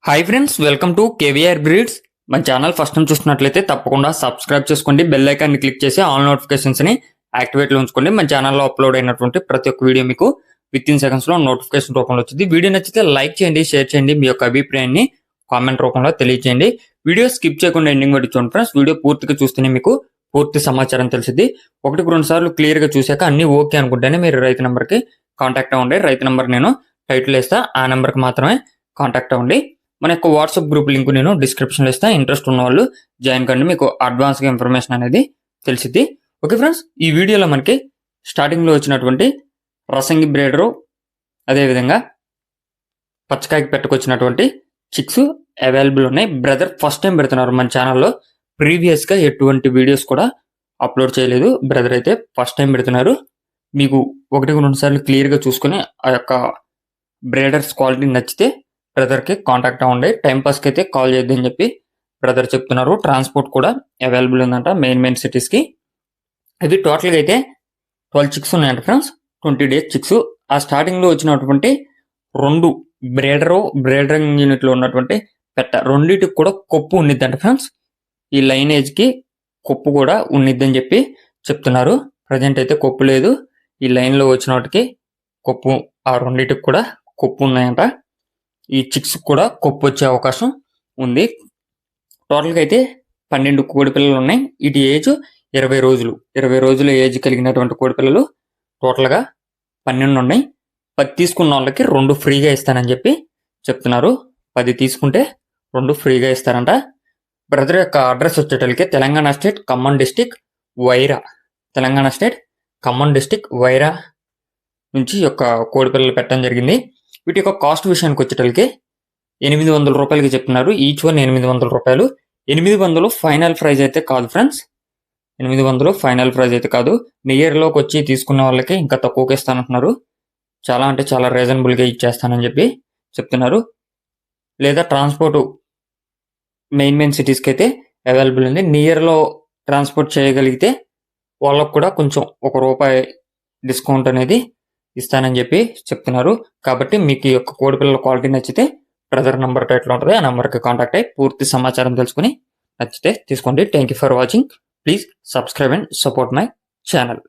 Hi friends, welcome to KVR breeds. మన channel first time చూస్తున్నట్లయితే తప్పకుండా సబ్స్క్రైబ్ చేసుకోండి, బెల్ ఐకాన్ని క్లిక్ చేసి ఆల్ నోటిఫికేషన్స్ని యాక్టివేట్లో ఉంచుకోండి. మన ఛానల్లో అప్లోడ్ అయినటువంటి ప్రతి ఒక్క వీడియో మీకు విత్ ఇన్ సెకండ్స్లో నోటిఫికేషన్ రూపంలో వచ్చింది. వీడియో నచ్చితే లైక్ చేయండి, షేర్ చేయండి, మీ యొక్క అభిప్రాయాన్ని కామెంట్ రూపంలో తెలియజేయండి. వీడియో స్కిప్ చేయకుండా ఎండింగ్ వరకు చూడండి ఫ్రెండ్స్. వీడియో పూర్తిగా చూస్తేనే మీకు పూర్తి సమాచారం తెలిసింది. 1-2 సార్లు క్లియర్గా చూశాక అన్ని ఓకే అనుకుంటేనే మీరు రైతు నెంబర్కి కాంటాక్ట్ అవ్వండి. రైతు నెంబర్ నేను టైటిల్ వేస్తా, ఆ నెంబర్కి మాత్రమే కాంటాక్ట్ అవ్వండి. మన యొక్క వాట్సాప్ గ్రూప్ లింక్ నేను డిస్క్రిప్షన్లో ఇస్తాను. ఇంట్రెస్ట్ ఉన్న వాళ్ళు జాయిన్ కండి, మీకు అడ్వాన్స్గా ఇన్ఫర్మేషన్ అనేది తెలిసిద్ది. ఓకే ఫ్రెండ్స్, ఈ వీడియోలో మనకి స్టార్టింగ్లో వచ్చినటువంటి రసంగి బ్రేడరు, అదేవిధంగా పచ్చకాయకి పెట్టుకొచ్చినటువంటి చిక్స్ అవైలబుల్ ఉన్నాయి. బ్రదర్ ఫస్ట్ టైం పెడుతున్నారు మన ఛానల్లో. ప్రీవియస్గా ఎటువంటి వీడియోస్ కూడా అప్లోడ్ చేయలేదు. బ్రదర్ అయితే ఫస్ట్ టైం పెడుతున్నారు. మీకు 1-2 సార్లు క్లియర్గా చూసుకొని ఆ యొక్క బ్రేడర్స్ క్వాలిటీ నచ్చితే బ్రదర్కి కాంటాక్ట్ అవ్వండి. టైంపాస్కి అయితే కాల్ చేయొద్దని చెప్పి బ్రదర్ చెప్తున్నారు. ట్రాన్స్పోర్ట్ కూడా అవైలబుల్ ఉందంట మెయిన్ సిటీస్కి. ఇవి టోటల్గా అయితే 12 చిక్స్ ఉన్నాయంట ఫ్రెండ్స్, 20 డేస్ చిక్స్. ఆ స్టార్టింగ్లో వచ్చినటువంటి 2 బ్రేడరింగ్ యూనిట్లో ఉన్నటువంటి పెట్ట రెండింటికి కూడా కొప్పు ఉండిద్దంట ఫ్రెండ్స్. ఈ లైనేజ్కి కొప్పు కూడా ఉండిద్దని చెప్పి చెప్తున్నారు. ప్రజెంట్ అయితే కొప్పు లేదు. ఈ లైన్లో వచ్చిన వాటికి కొప్పు, ఆ రెండింటికి కూడా కొప్పు ఉన్నాయంట. ఈ చిక్స్ కూడా కొప్పు వచ్చే అవకాశం ఉంది. టోటల్గా అయితే 12 కోడి పిల్లలు ఉన్నాయి. వీటి ఏజ్ 20 రోజులు. 20 రోజుల ఏజ్ కలిగినటువంటి కోడి పిల్లలు టోటల్గా 12 ఉన్నాయి. 10 తీసుకున్న వాళ్ళకి 2 ఫ్రీగా ఇస్తానని చెప్పి చెప్తున్నారు. 10 తీసుకుంటే 2 ఫ్రీగా ఇస్తారంట. బ్రదర్ యొక్క అడ్రస్ వచ్చేటోళ్ళకి Telangana state Khammam district Wyra, Telangana state Khammam district Wyra నుంచి యొక్క కోడి పిల్లలు పెట్టడం జరిగింది. వీటి యొక్క కాస్ట్ విషయానికి వచ్చేటోళ్ళకి 800 రూపాయలకి చెప్తున్నారు. ఈచ్ వన్ 800 రూపాయలు. 800 ఫైనల్ ప్రైజ్ అయితే కాదు ఫ్రెండ్స్, 800 ఫైనల్ ప్రైజ్ అయితే కాదు. నియర్లోకి వచ్చి తీసుకున్న వాళ్ళకి ఇంకా తక్కువకి ఇస్తానంటున్నారు. చాలా అంటే చాలా రీజనబుల్గా ఇచ్చేస్తానని చెప్పి చెప్తున్నారు. లేదా ట్రాన్స్పోర్ట్ మెయిన్ సిటీస్కి అయితే అవైలబుల్ ఉంది. నియర్లో ట్రాన్స్పోర్ట్ చేయగలిగితే వాళ్ళకు కూడా కొంచెం ₹1 డిస్కౌంట్ అనేది ఇస్తానని చెప్పి చెప్తున్నారు. కాబట్టి మీకు ఈ యొక్క కోడి పిల్లల క్వాలిటీ నచ్చితే బ్రదర్ నెంబర్ టైట్లో ఉంటుంది, ఆ నెంబర్కి కాంటాక్ట్ అయ్యి పూర్తి సమాచారం తెలుసుకుని నచ్చితే తీసుకోండి. Thank you for watching. Please subscribe and support my channel.